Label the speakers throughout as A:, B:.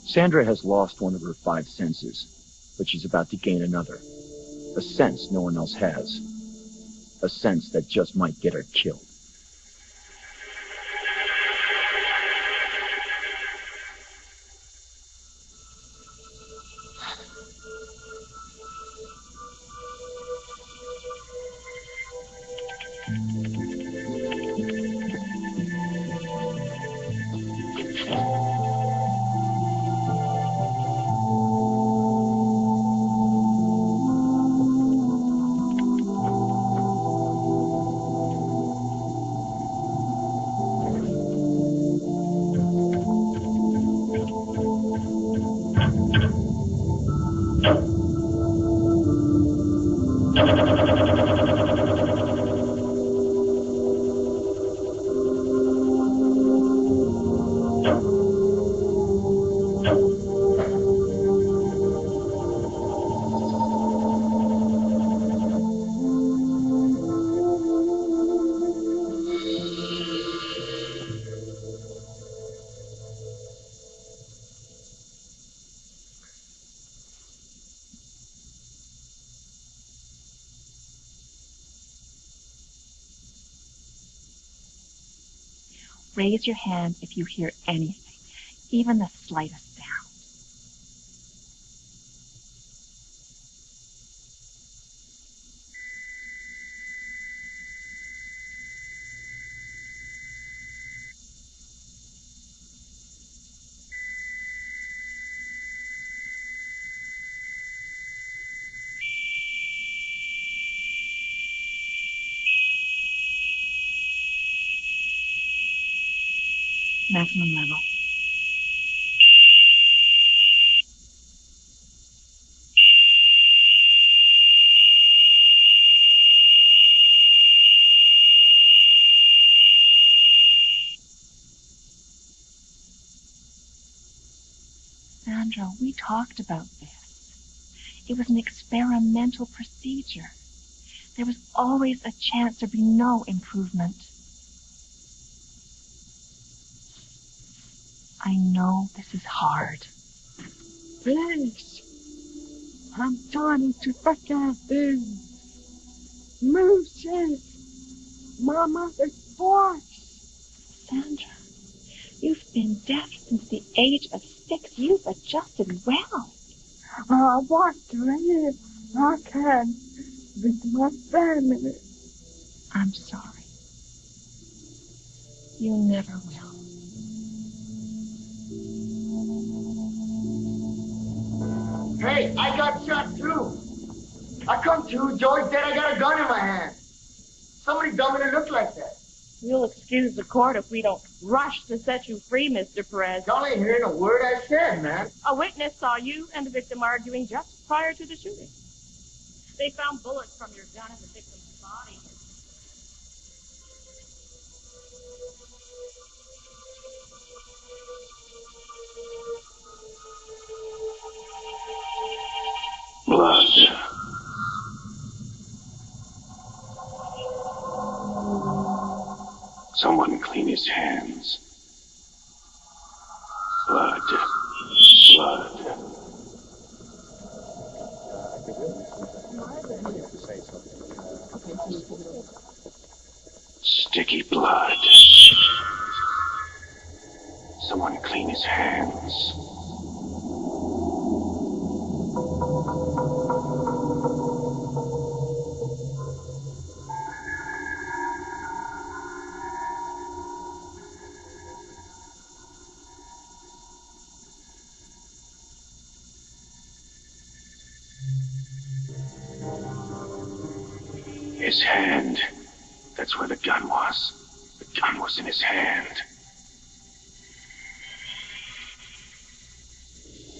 A: Sandra has lost one of her 5 senses, but she's about to gain another. A sense no one else has. A sense that just might get her killed.
B: Raise your hand if you hear anything, even the slightest sound. Maximum level. Sandra, we talked about this. It was an experimental procedure. There was always a chance there'd be no improvement. I know this is hard.
C: Please, I'm trying to forget this. Music, my mother's voice.
B: Sandra, you've been deaf since the age of 6. You've adjusted well.
C: I want to live again with my family.
B: I'm sorry. You never will.
D: Hey, I got shot too. I come to, George said I got a gun in my hand. Somebody dumb me to look like that.
E: You'll excuse the court if we don't rush to set you free, Mr. Perez.
D: Y'all ain't hearing a word I said, man.
E: A witness saw you and the victim arguing just prior to the shooting. They found bullets from your gun in the victim's body.
F: Blood. Someone clean his hands. Blood. Blood. Sticky blood. Someone clean his hands. His hand. That's where the gun was. The gun was in his hand.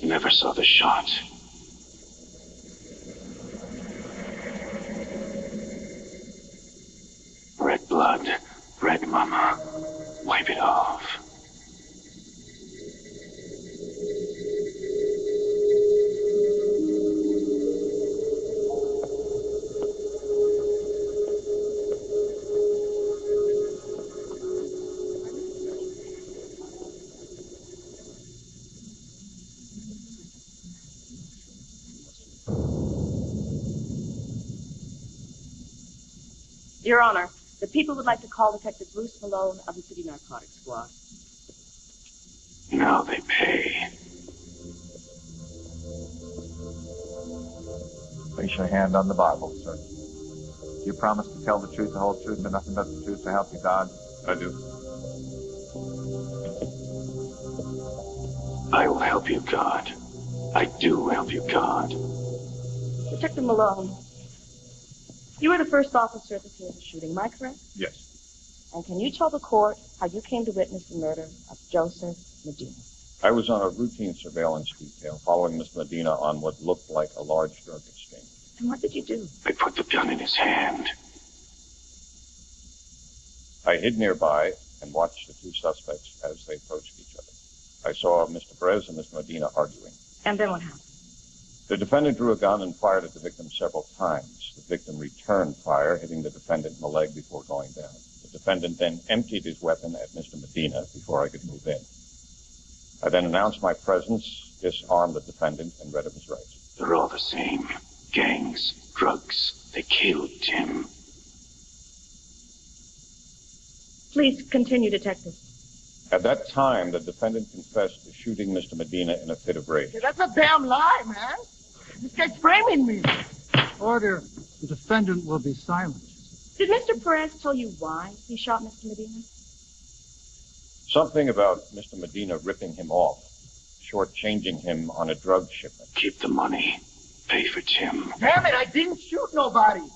F: Never saw the shot. Red blood. Red mama. Wipe it off.
E: Your Honor, the people would like to call Detective Bruce Malone of the City Narcotics Squad.
F: Now they pay.
G: Place your hand on the Bible, sir. Do you promise to tell the truth, the whole truth, and nothing but the truth to help you God?
F: I do. I will help you, God. I do help you, God.
E: Detective Malone, you were the first officer at the scene of the shooting, am I correct?
F: Yes.
E: And can you tell the court how you came to witness the murder of Joseph Medina?
H: I was on a routine surveillance detail following Miss Medina on what looked like a large drug exchange.
E: And what did you do?
F: I put the gun in his hand.
H: I hid nearby and watched the two suspects as they approached each other. I saw Mr. Perez and Miss Medina arguing.
E: And then what happened?
H: The defendant drew a gun and fired at the victim several times. The victim returned fire, hitting the defendant in the leg before going down. The defendant then emptied his weapon at Mr. Medina before I could move in. I then announced my presence, disarmed the defendant, and read him his rights.
F: They're all the same. Gangs, drugs. They killed Tim.
E: Please continue, Detective.
H: At that time, the defendant confessed to shooting Mr. Medina in a fit of rage.
D: Hey, that's a damn lie, man. This guy's framing me.
I: Order. The defendant will be silent.
E: Did Mr. Perez tell you why he shot Mr. Medina?
H: Something about Mr. Medina ripping him off, shortchanging him on a drug shipment.
F: Keep the money. Pay for Tim.
D: Damn it, I didn't shoot nobody.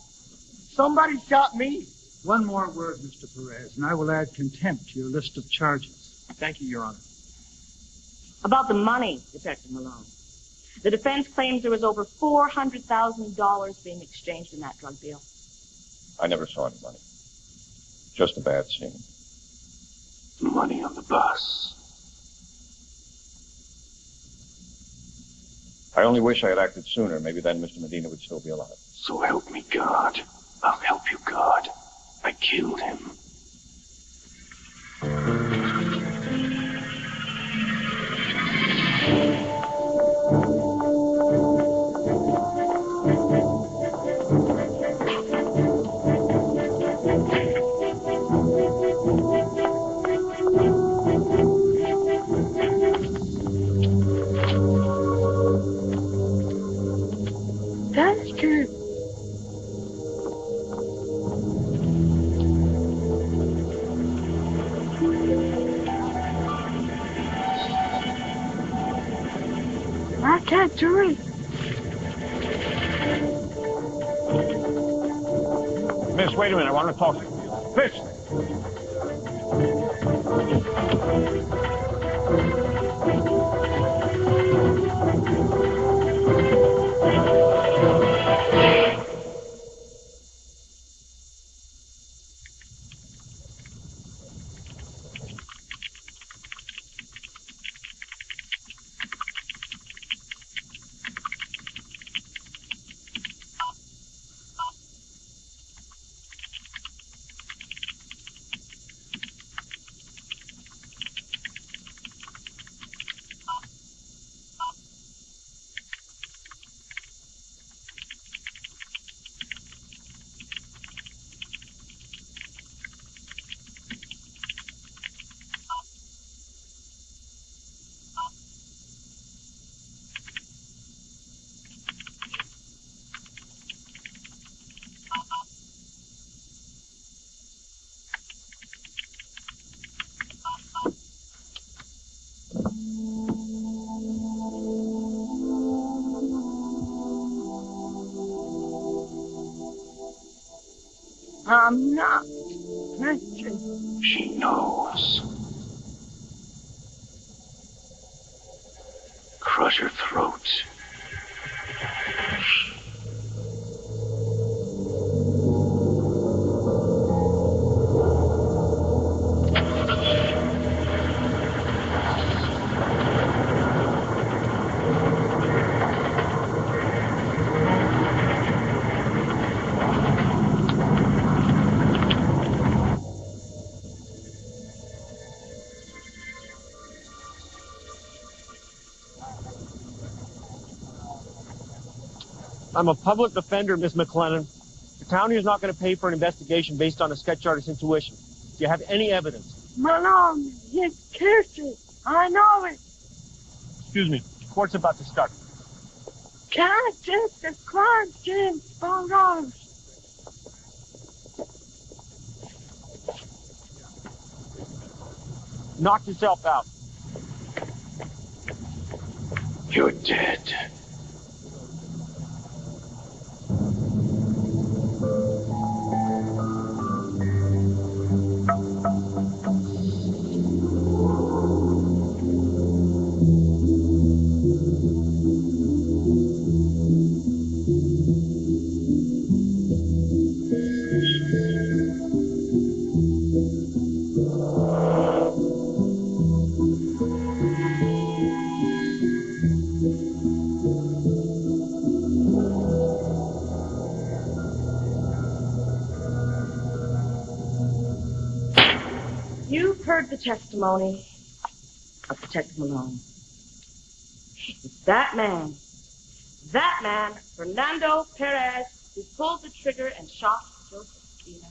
D: Somebody shot me.
I: One more word, Mr. Perez, and I will add contempt to your list of charges.
J: Thank you, Your Honor.
E: About the money, Detective Malone. The defense claims there was over $400,000 being exchanged in that drug deal.
H: I never saw any money. Just a bad scene.
F: Money on the bus.
H: I only wish I had acted sooner. Maybe then Mr. Medina would still be alive.
F: So help me, God. I'll help you, God. I killed him.
C: That's good. I can't do it.
H: Miss, wait a minute. I want to talk to you. Miss!
C: I'm not Christian.
F: She knows. Crush her throat.
J: I'm a public defender, Miss McClinnon. The county is not going to pay for an investigation based on a sketch artist's intuition. Do you have any evidence?
C: Malone, he's guilty. I know it.
J: Excuse me. The court's about to start.
C: Can't take the crime scene photos.
J: Knock yourself out.
F: You're dead.
E: You've heard the testimony of Detective Malone. It's that man, Fernando Perez, who pulled the trigger and shot Josephina.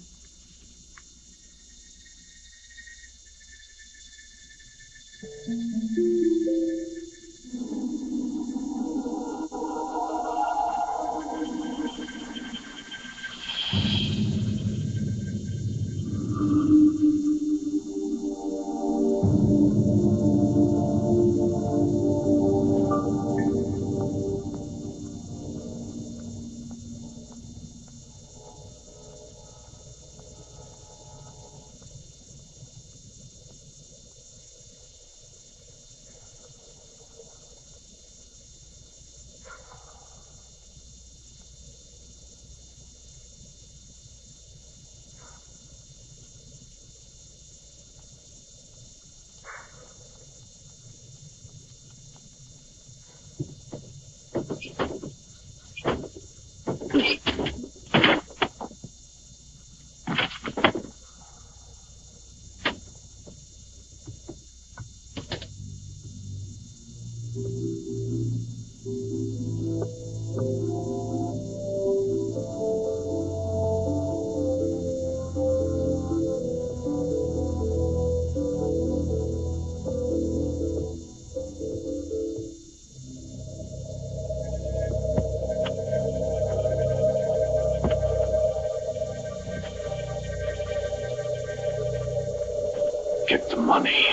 F: Get the money.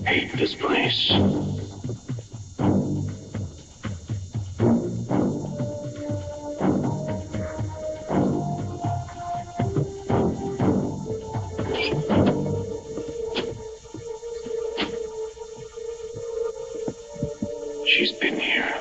F: Hate this place. She's been here.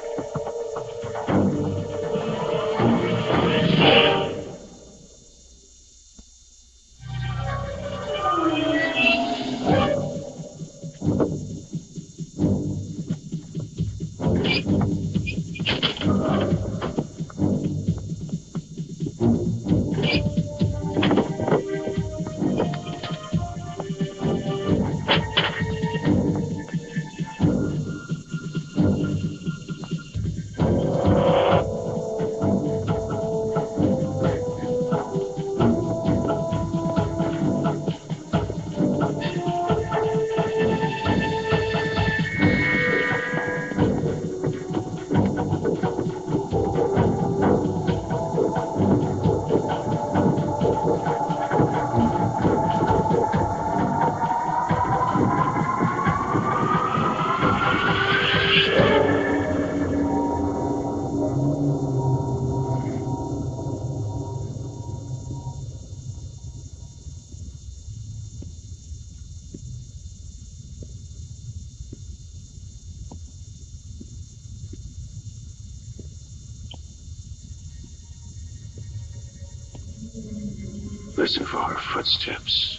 F: Listen for her footsteps.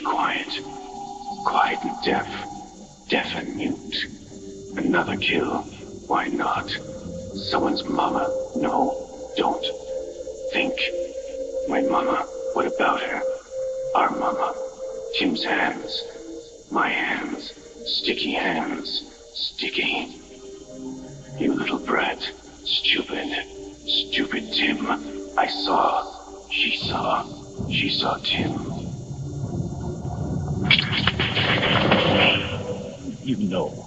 F: you quiet. Quiet and deaf. Deaf and mute. Another kill. Why not? Someone's mama. No, don't. Think. My mama. What about her? Our mama. Tim's hands. My hands. Sticky hands. Sticky. You little brat. Stupid. Stupid Tim. I saw. She saw. She saw Tim.
H: You know.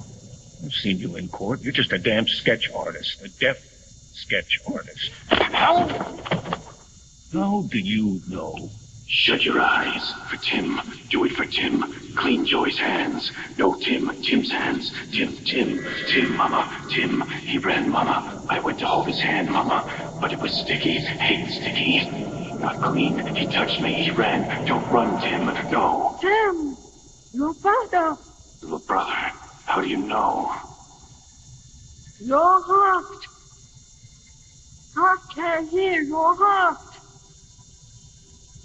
H: I've seen you in court. You're just a damn sketch artist. A deaf sketch artist. How do you know?
F: Shut your eyes. For Tim. Do it for Tim. Clean Joy's hands. No, Tim. Tim's hands. Tim, Mama. Tim. He ran, Mama. I went to hold his hand, Mama. But it was sticky. Hate sticky. Not clean. He touched me. He ran. Don't run, Tim. No.
C: Tim, your brother.
F: Little brother. How do you know?
C: Your heart. I can hear your heart.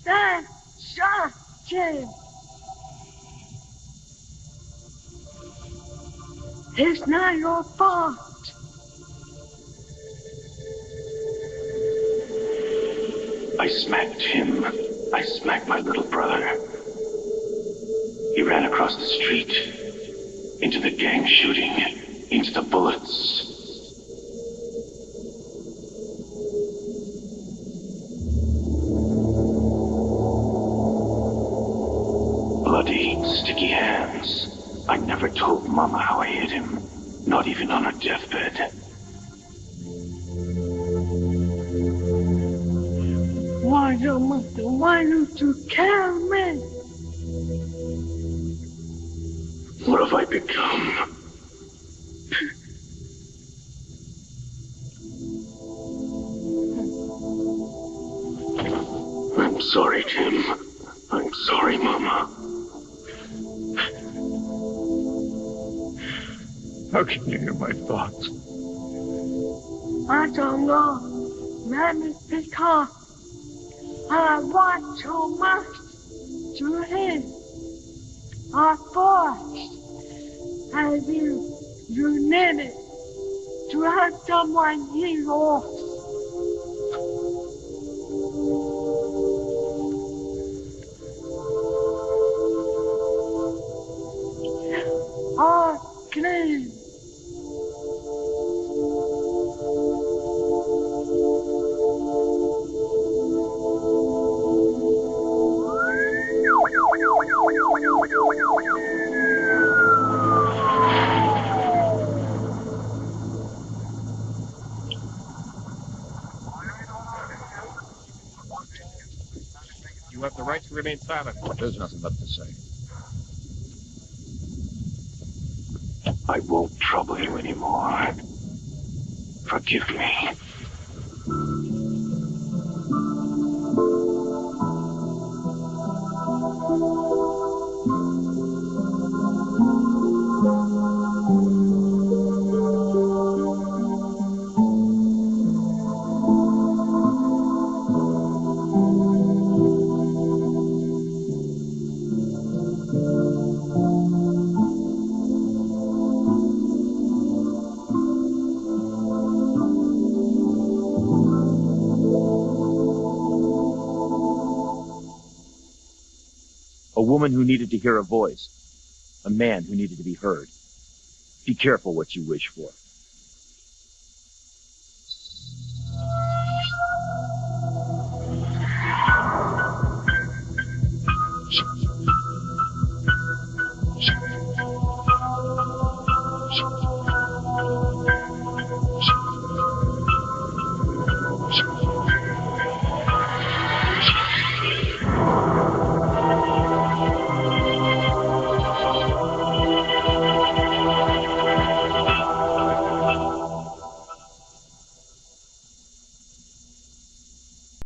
C: That shot, Tim. It's not your fault.
F: I smacked him. I smacked my little brother. He ran across the street. Into the gang shooting. Into the bullets. Bloody, sticky hands. I never told Mama how I hit him. Not even on her deathbed.
C: Why don't you kill me?
F: What have I become? I'm sorry, Tim. I'm sorry, Mama.
H: How can you hear my thoughts?
C: I don't know. Maybe because I watch so much to him. I forced. And you need it to have someone he lost. Clean.
J: You have the right to remain silent.
H: There's nothing left to say.
F: I won't trouble you anymore. Forgive me.
A: A woman who needed to hear a voice. A man who needed to be heard. Be careful what you wish for.